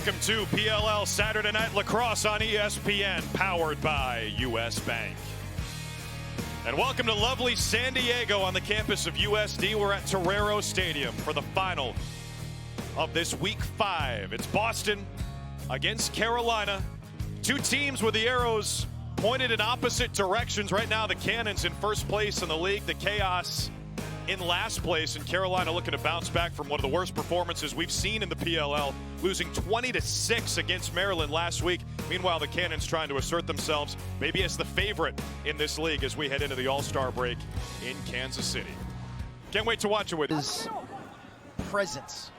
Welcome to PLL Saturday Night Lacrosse on ESPN, powered by US Bank. And welcome to lovely San Diego on the campus of USD. We're at Torero Stadium for the final of this Week 5. It's Boston against Carolina. Two teams with the arrows pointed in opposite directions. Right now, the Cannons in first place in the league. The Chaos in last place, and Carolina looking to bounce back from one of the worst performances we've seen in the PLL, losing 20-6 against Maryland last week. Meanwhile, the Cannons trying to assert themselves maybe as the favorite in this league as we head into the All-Star break in Kansas City. Can't wait to watch it with his presence.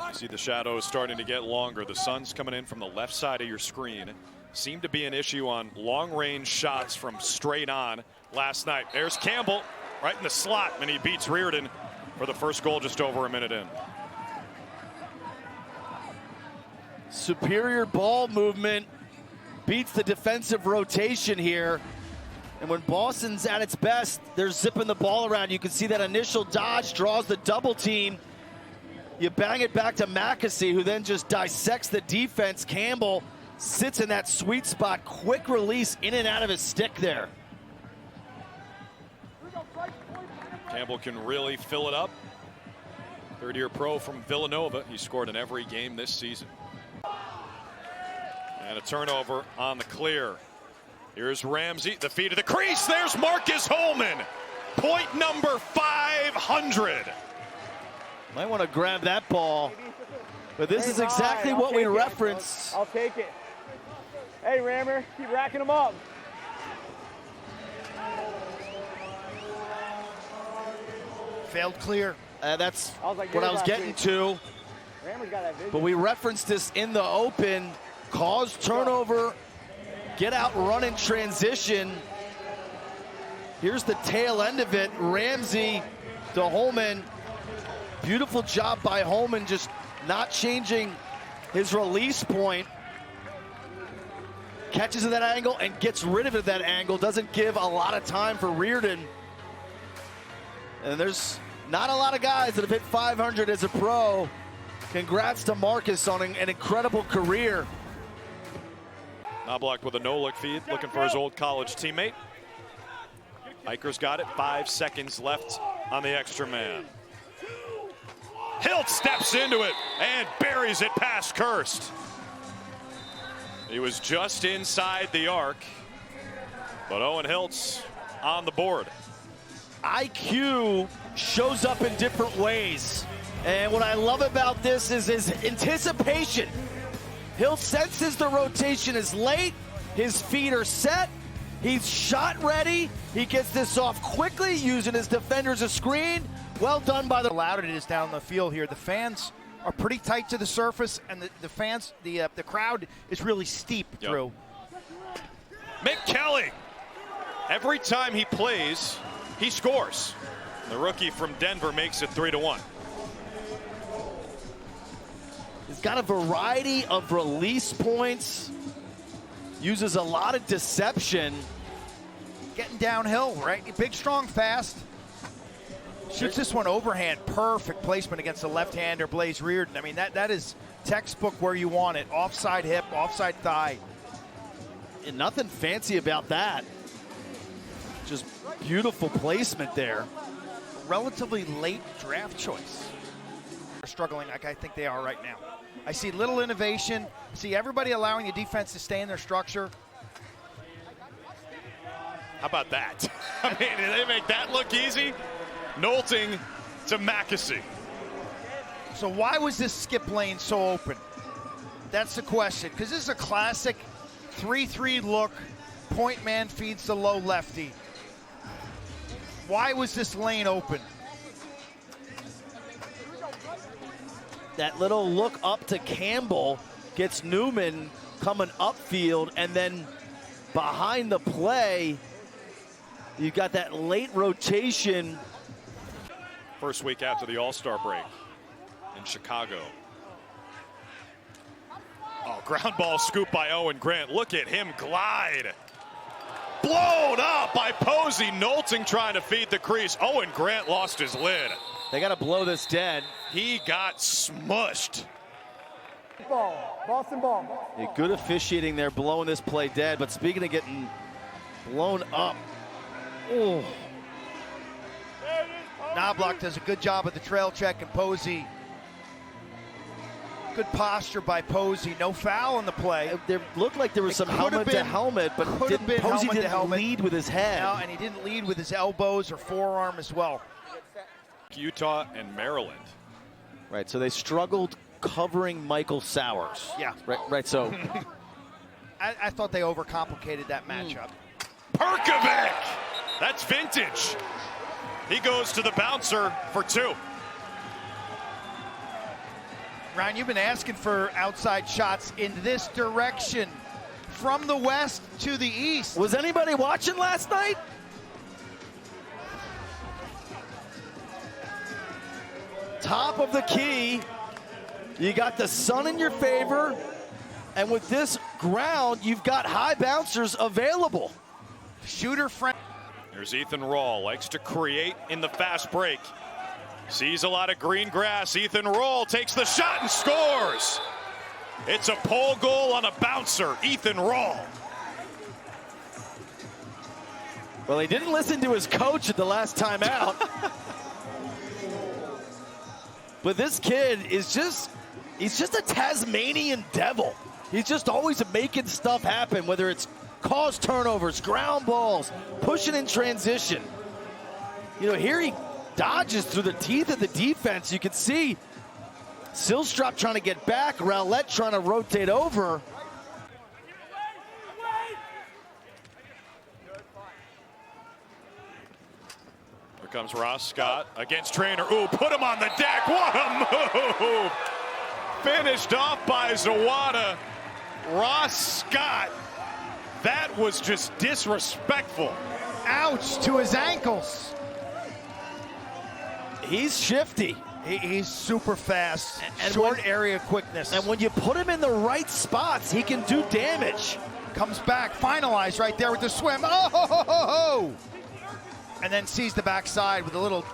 You see the shadows starting to get longer. The sun's coming in from the left side of your screen. Seemed to be an issue on long-range shots from straight on last night. There's Campbell right in the slot, and he beats Reardon for the first goal just over a minute in. Superior ball movement beats the defensive rotation here. And when Boston's at its best, they're zipping the ball around. You can see that initial dodge draws the double team. You bang it back to Mackesy, who then just dissects the defense. Campbell sits in that sweet spot. Quick release in and out of his stick there. Campbell can really fill it up. Third-year pro from Villanova. He scored in every game this season. And a turnover on the clear. Here's Ramsey, the feed to the crease. There's Marcus Holman. Point number 500. Might want to grab that ball. But this is exactly what we reference. I'll take it. Hey, Rammer, keep racking them up. Failed clear. That's what I was getting to. But we referenced this in the open. Cause turnover, get out, run in transition. Here's the tail end of it. Ramsey to Holman. Beautiful job by Holman, just not changing his release point. Catches at that angle and gets rid of it at that angle. Doesn't give a lot of time for Reardon. And there's not a lot of guys that have hit 500 as a pro. Congrats to Marcus on an incredible career. Knobloch with a no-look feed, looking for his old college teammate. Hiker's got it, 5 seconds left on the extra man. Hilt steps into it and buries it past Kirst. He was just inside the arc, but Owen Hiltz on the board. IQ shows up in different ways. And what I love about this is his anticipation. Hill senses the rotation is late. His feet are set. He's shot ready. He gets this off quickly using his defenders as screen. Well done by the... How loud it is down the field here. The fans are pretty tight to the surface, and the crowd is really steep through. Mick Kelly. Every time he plays, he scores. The rookie from Denver makes it 3-1. He's got a variety of release points. Uses a lot of deception. Getting downhill, right? Big, strong, fast. Shoots this one overhand. Perfect placement against the left-hander, Blaze Reardon. I mean, that is textbook where you want it. Offside hip, offside thigh. And nothing fancy about that. Just beautiful placement there. Relatively late draft choice. They're struggling like I think they are right now. I see little innovation. I see everybody allowing the defense to stay in their structure. How about that? I mean, did they make that look easy? Knolting to Mackesy. So why was this skip lane so open? That's the question. Because this is a classic 3-3 look. Point man feeds the low lefty. Why was this lane open? That little look up to Campbell gets Newman coming upfield, and then behind the play, you got that late rotation. First week after the All-Star break in Chicago. Oh, ground ball scoop by Owen Grant. Look at him glide. Blown up by Posey. Knolting trying to feed the crease. Owen Grant lost his lid. They got to blow this dead. He got smushed. Ball. Boston ball. Yeah, good officiating there, blowing this play dead. But speaking of getting blown up, oh. Knobloch does a good job of the trail check, and Posey. Good posture by Posey. No foul in the play. There looked like there was some helmet to helmet, but Posey didn't lead with his head. No, and he didn't lead with his elbows or forearm as well. Utah and Maryland. Right, so they struggled covering Michael Sowers. Yeah. Right, so. I thought they overcomplicated that matchup. Perkovic! That's vintage. He goes to the bouncer for 2. Ryan, you've been asking for outside shots in this direction, from the west to the east. Was anybody watching last night? Top of the key. You got the sun in your favor, and with this ground, you've got high bouncers available. Shooter friend. Here's Ethan Rawl, likes to create in the fast break. Sees a lot of green grass. Ethan Rawl takes the shot and scores. It's a pole goal on a bouncer. Ethan Rawl. Well, he didn't listen to his coach at the last time out. But this kid is he's just a Tasmanian devil. He's just always making stuff happen, whether it's cause turnovers, ground balls, pushing in transition. You know, here he dodges through the teeth of the defense. You can see Silstrop trying to get back, Rowlett trying to rotate over. Here comes Ross Scott against Trainer. Ooh, put him on the deck. What a move! Finished off by Zawada. Ross Scott. That was just disrespectful. Ouch to his ankles. He's shifty. He's super fast, and short area quickness. And when you put him in the right spots, he can do damage. Comes back, finalized right there with the swim. Oh, ho, ho, ho, ho. And then sees the backside with a little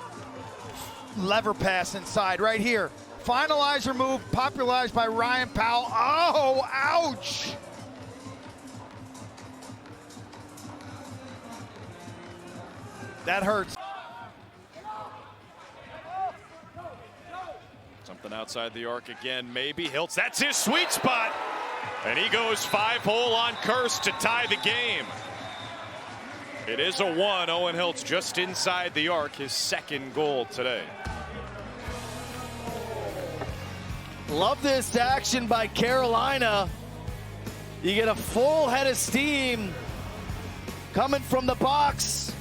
lever pass inside right here. Finalizer move, popularized by Ryan Powell. Oh, ouch. That hurts. Something outside the arc again, maybe. Hiltz, that's his sweet spot. And he goes 5-hole on Kirst to tie the game. It is a 1. Owen Hiltz just inside the arc, his second goal today. Love this action by Carolina. You get a full head of steam coming from the box.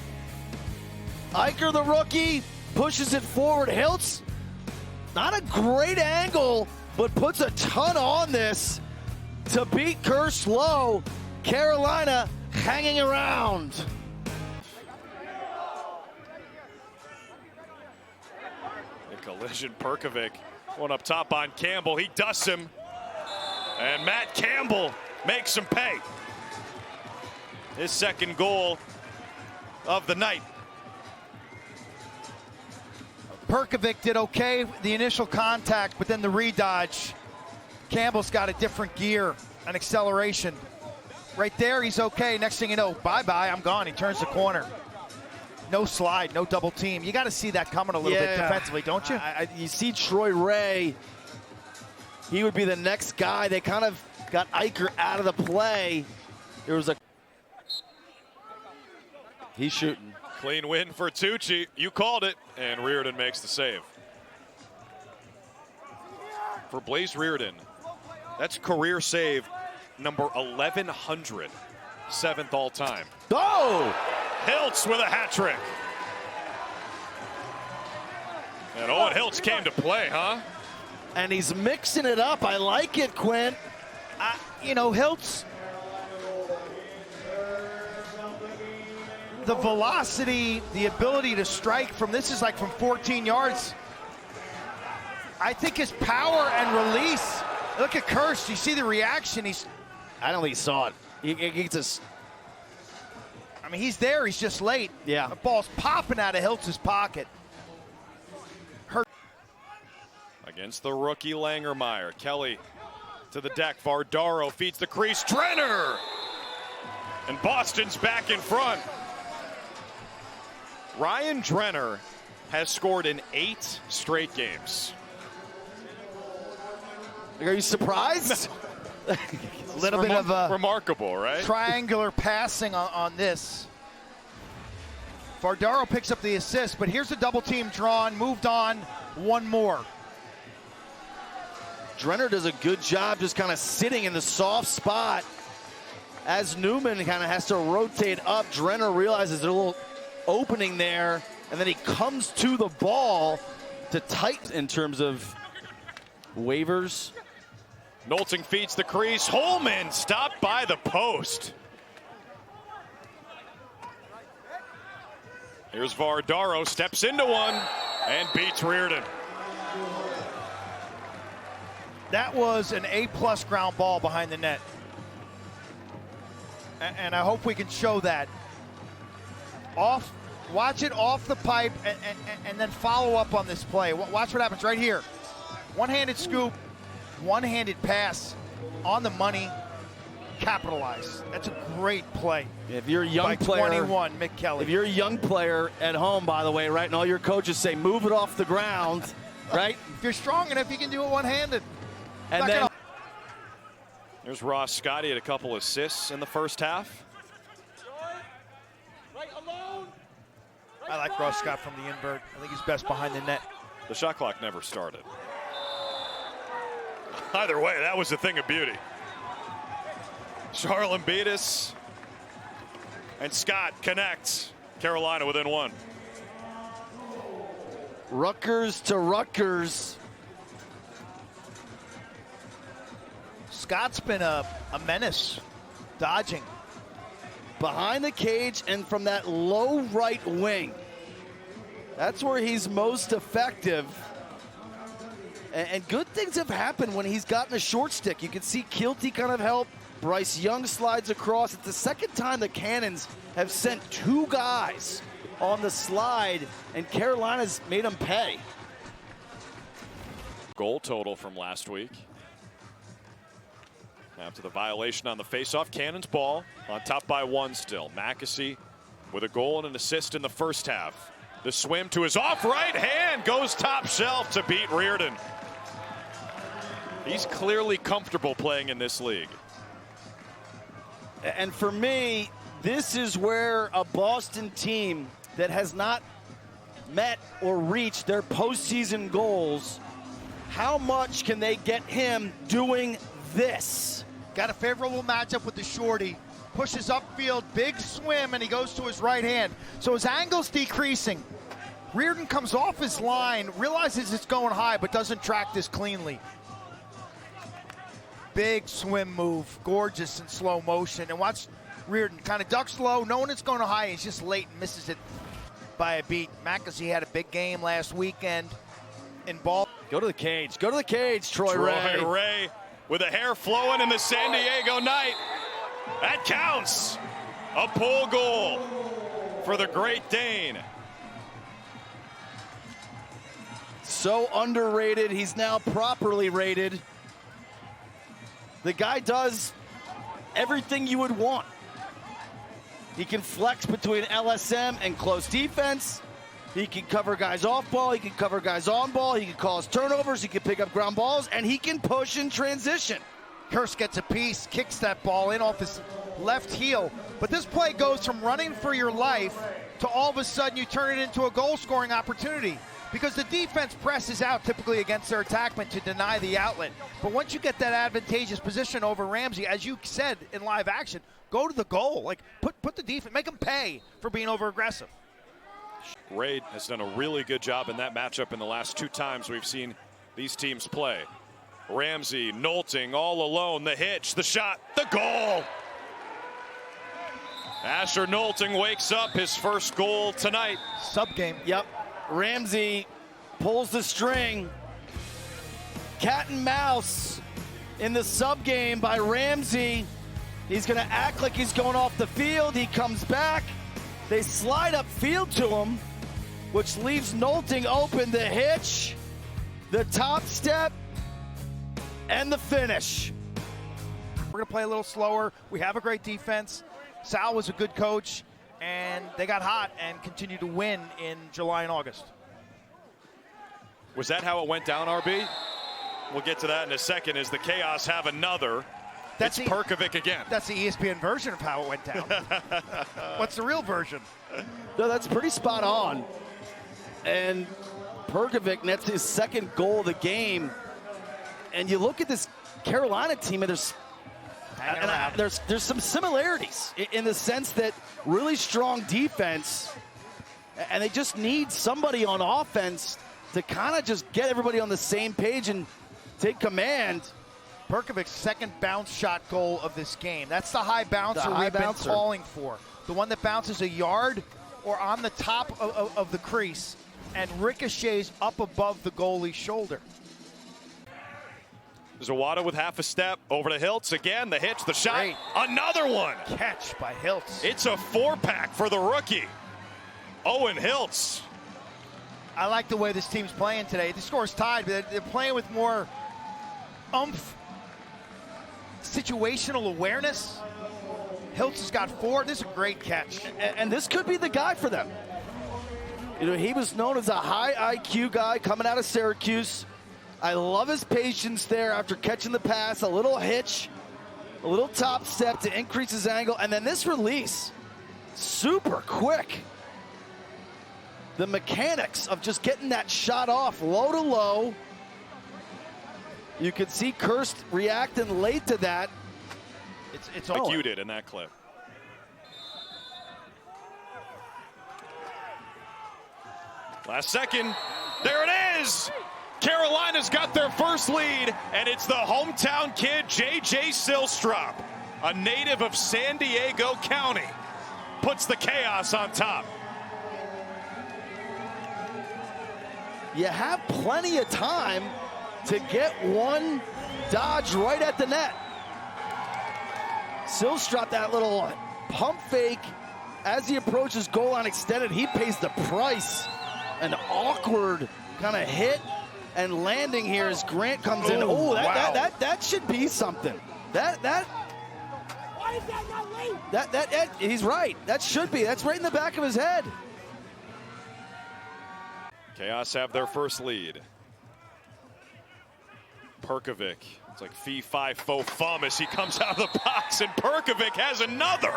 Eicher, the rookie, pushes it forward. Hiltz, not a great angle, but puts a ton on this to beat Kirst low. Carolina hanging around. A collision, Perkovic. One up top on Campbell. He dusts him. And Matt Campbell makes him pay. His second goal of the night. Perkovic did okay, the initial contact, but then the redodge. Campbell's got a different gear and acceleration. Right there, he's okay. Next thing you know, bye-bye, I'm gone. He turns the corner. No slide, no double team. You got to see that coming a little bit defensively, don't you? You see Troy Ray. He would be the next guy. They kind of got Eicher out of the play. There was a... He's shooting. Clean win for Tucci. You called it, and Reardon makes the save. For Blaze Reardon, that's career save number 1,100, 7th all time. Oh! Hiltz with a hat trick. And Owen Hiltz came to play, huh? And he's mixing it up. I like it, Quinn. You know, Hiltz, the velocity, the ability to strike from this is like from 14 yards. I think his power and release. Look at Kirst. You see the reaction. I don't think he saw it. He just... I mean, he's there. He's just late. Yeah. The ball's popping out of Hiltz's pocket. Against the rookie Langermeyer. Kelly To the deck, Vardaro feeds the crease, Drenner! And Boston's back in front. Ryan Drenner has scored in 8 straight games. Are you surprised? A little bit of a remarkable, right? Triangular passing on this. Vardaro picks up the assist, but here's the double team drawn, moved on, one more. Drenner does a good job just kind of sitting in the soft spot. As Newman kind of has to rotate up, Drenner realizes there's a little opening there, and then he comes to the ball to tighten in terms of waivers. Nolting feeds the crease. Holman stopped by the post. Here's Vardaro, steps into one and beats Reardon. That was an A-plus ground ball behind the net. And I hope we can show that. Watch it off the pipe and then follow up on this play. Watch what happens right here. One-handed scoop, one-handed pass on the money, capitalize. That's a great play. If you're a young player, 21, Mick Kelly. If you're a young player at home, by the way, right, and all your coaches say move it off the ground, right? If you're strong enough, you can do it one-handed. And then there's Ross Scotty at a couple assists in the first half. I like Ross Scott from the invert. I think he's best behind the net. The shot clock never started. Either way, that was a thing of beauty. Charlon Beatis and Scott connects. Carolina within one. Rutgers to Rutgers. Scott's been a menace, dodging. Behind the cage and from that low right wing. That's where he's most effective. And good things have happened when he's gotten a short stick. You can see Kilty kind of help. Bryce Young slides across. It's the second time the Cannons have sent 2 guys on the slide, and Carolina's made them pay. Goal total from last week. After the violation on the faceoff, Cannons ball on top by 1 still. Mackesy with a goal and an assist in the first half. The swim to his off right hand goes top shelf to beat Reardon. He's clearly comfortable playing in this league. And for me, this is where a Boston team that has not met or reached their postseason goals, how much can they get him doing this? Got a favorable matchup with the shorty. Pushes upfield, big swim, and he goes to his right hand. So his angle's decreasing. Reardon comes off his line, realizes it's going high, but doesn't track this cleanly. Big swim move, gorgeous in slow motion. And watch Reardon kind of ducks low, knowing it's going high. He's just late and misses it by a beat. Mackesy had a big game last weekend in ball. Go to the cage. Go to the cage, Troy Ray. Ray with a hair flowing in the San Diego night. That counts. A pull goal for the Great Dane. So underrated. He's now properly rated. The guy does everything you would want. He can flex between LSM and close defense. He can cover guys off ball. He can cover guys on ball. He can cause turnovers. He can pick up ground balls. And he can push in transition. Hurst gets a piece, kicks that ball in off his left heel. But this play goes from running for your life to all of a sudden you turn it into a goal-scoring opportunity. Because the defense presses out typically against their attackman to deny the outlet. But once you get that advantageous position over Ramsey, as you said in live action, go to the goal. Like, put the defense, make them pay for being over-aggressive. Ray has done a really good job in that matchup in the last 2 times we've seen these teams play. Ramsey, Nolting, all alone, the hitch, the shot, the goal. Asher Nolting wakes up, his first goal tonight. Sub-game. Yep. Ramsey pulls the string. Cat and mouse in the sub-game by Ramsey. He's going to act like he's going off the field. He comes back. They slide upfield to him, which leaves Nolting open. The hitch, the top step, And the finish. We're going to play a little slower. We have a great defense. Sal was a good coach, and they got hot and continued to win in July and August. Was that how it went down, RB? We'll get to that in a second as the Chaos have another. It's Perkovic again. That's the ESPN version of how it went down. What's the real version? No, that's pretty spot on. And Perkovic nets his second goal of the game. And you look at this Carolina team, and there's some similarities in the sense that really strong defense, and they just need somebody on offense to kind of just get everybody on the same page and take command. Perkovic's second bounce shot goal of this game. That's the high bouncer we've been calling for. The one that bounces a yard or on the top of the crease and ricochets up above the goalie's shoulder. Zawada with half a step over to Hiltz again. The hitch, the shot, great. Another one. Catch by Hiltz. It's a 4-pack for the rookie, Owen Hiltz. I like the way this team's playing today. The score's tied, but they're playing with more oomph, situational awareness. Hiltz has got 4. This is a great catch. And this could be the guy for them. You know, he was known as a high IQ guy coming out of Syracuse. I love his patience there after catching the pass, a little hitch, a little top step to increase his angle, and then this release, super quick. The mechanics of just getting that shot off low to low. You could see Kirst reacting late to that. It's like you did in that clip. Last second, there it is! Carolina's got their first lead, and it's the hometown kid, J.J. Silstrop, a native of San Diego County, puts the Chaos on top. You have plenty of time to get one dodge right at the net. Silstrop, that little pump fake as he approaches goal line extended. He pays the price. An awkward kind of hit and landing here as Grant comes in. Oh, that should be something. Why is that not late? He's right. That should be. That's right in the back of his head. Chaos have their first lead. Perkovic. It's like fee, fi, fo, fum as he comes out of the box, and Perkovic has another.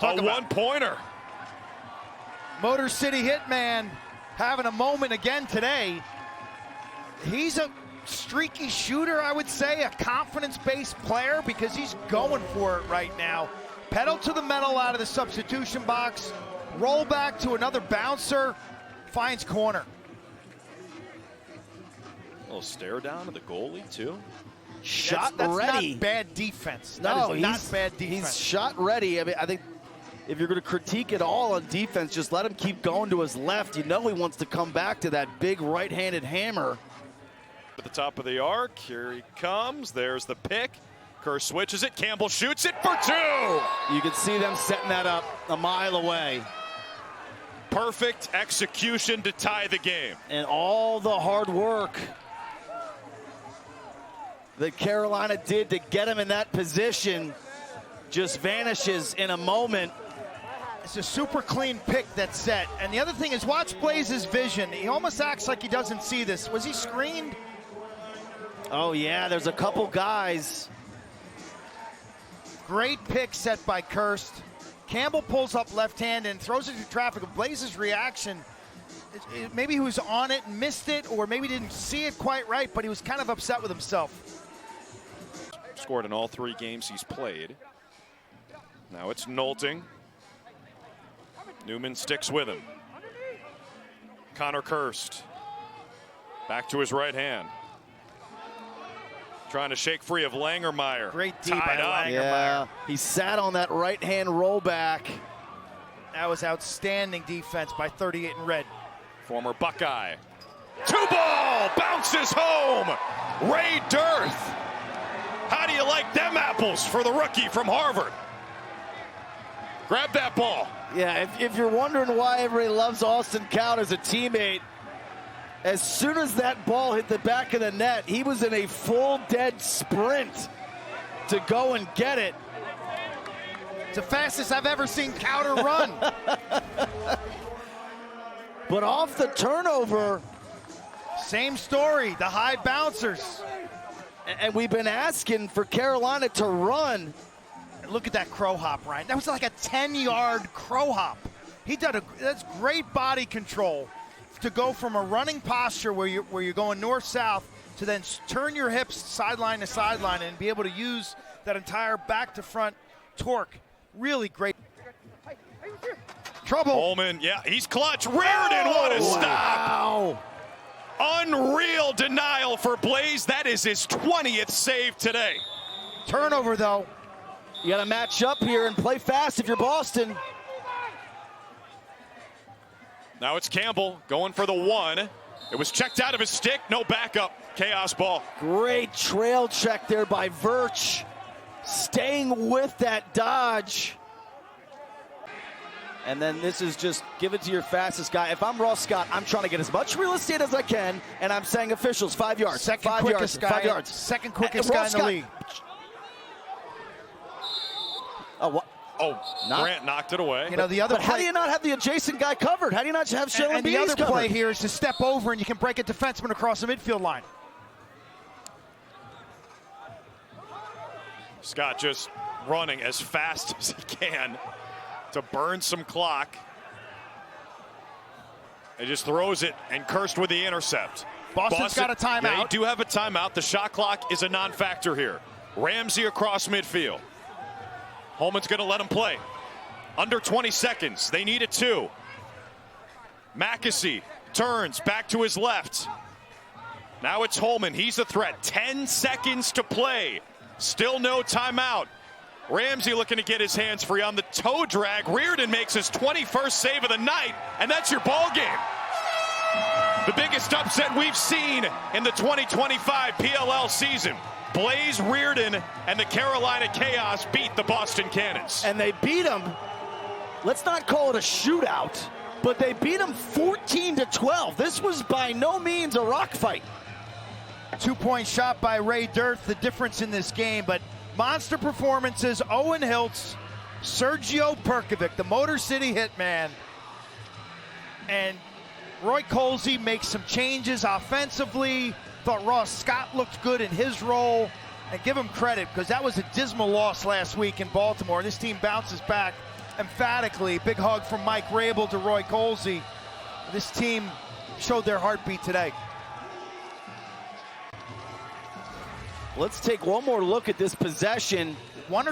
A one-pointer. Motor City Hitman having a moment again today. He's a streaky shooter, I would say, a confidence-based player because he's going for it right now. Pedal to the metal out of the substitution box, roll back to another bouncer, finds corner. A little stare down to the goalie, too. Shot that's ready. Not bad defense. No, that is not bad defense. He's shot ready. I mean, I think if you're going to critique it all on defense, just let him keep going to his left. You know he wants to come back to that big right-handed hammer. At the top of the arc, here he comes. There's the pick. Kerr switches it. Campbell shoots it for 2. You can see them setting that up a mile away. Perfect execution to tie the game. And all the hard work that Carolina did to get him in that position just vanishes in a moment. It's a super clean pick that's set. And the other thing is, watch Blaze's vision. He almost acts like he doesn't see this. Was he screened? Oh, yeah, there's a couple guys. Great pick set by Kirst. Campbell pulls up left hand and throws it through traffic. Blaze's reaction, maybe he was on it and missed it, or maybe didn't see it quite right, but he was kind of upset with himself. Scored in all 3 games he's played. Now it's Nolting. Newman sticks with him. Connor Kirst. Back to his right hand. Trying to shake free of Langermeyer. Great deep by Langermeyer. Yeah, he sat on that right-hand rollback. That was outstanding defense by 38 in red. Former Buckeye. 2-ball bounces home. Ray Dearth. How do you like them apples for the rookie from Harvard? Grab that ball. Yeah, if you're wondering why everybody loves Austin Kaut as a teammate, As soon as that ball hit the back of the net, he was in a full dead sprint to go and get it. It's the fastest I've ever seen Cowder run. But off the turnover, same story, the high bouncers. And we've been asking for Carolina to run. Look at that crow hop, Ryan. That was like a 10-yard crow hop. That's great body control to go from a running posture where you're going north-south to then turn your hips sideline to sideline and be able to use that entire back-to-front torque. Really great. Trouble. Holman, yeah, he's clutch. Reardon, what a stop. Unreal denial for Blaze. That is his 20th save today. Turnover, though. You got to match up here and play fast if you're Boston. Now it's Campbell going for the one. It was checked out of his stick. No backup. Chaos ball. Great trail check there by Virch. Staying with that dodge. And then this is just give it to your fastest guy. If I'm Ross Scott, I'm trying to get as much real estate as I can, and I'm saying officials, 5 yards. Second 5 quickest yards. guy, 5 yards. Second quickest guy in the league. Oh, what? Oh, Grant knocked it away. You know, the other but how do you not have the adjacent guy covered? How do you not have Sheldon Bees covered? And the other play covered? here is to step over and you can break a defenseman across the midfield line. Scott just running as fast as he can to burn some clock. He just throws it and cursed with the intercept. Boston's got a timeout. They do have a timeout. The shot clock is a non-factor here. Ramsey across midfield. Holman's going to let him play. Under 20 seconds. They need it too. Mackesy turns back to his left. Now it's Holman. He's a threat. 10 seconds to play. Still no timeout. Ramsey looking to get his hands free on the toe drag. Reardon makes his 21st save of the night, and that's your ball game. The biggest upset we've seen in the 2025 PLL season. Blaze Reardon and the Carolina Chaos beat the Boston Cannons. And they beat them, let's not call it a shootout, but they beat them 14-12. This was by no means a rock fight. 2-point shot by Ray Dirth, the difference in this game, but monster performances, Owen Hiltz, Sergio Perkovic, the Motor City hitman, and Roy Colsey makes some changes offensively. Thought Ross Scott looked good in his role, and give him credit because that was a dismal loss last week in Baltimore. This team bounces back emphatically. Big hug from Mike Rabel to Roy Colsey. This team showed their heartbeat today. Let's take one more look at this possession.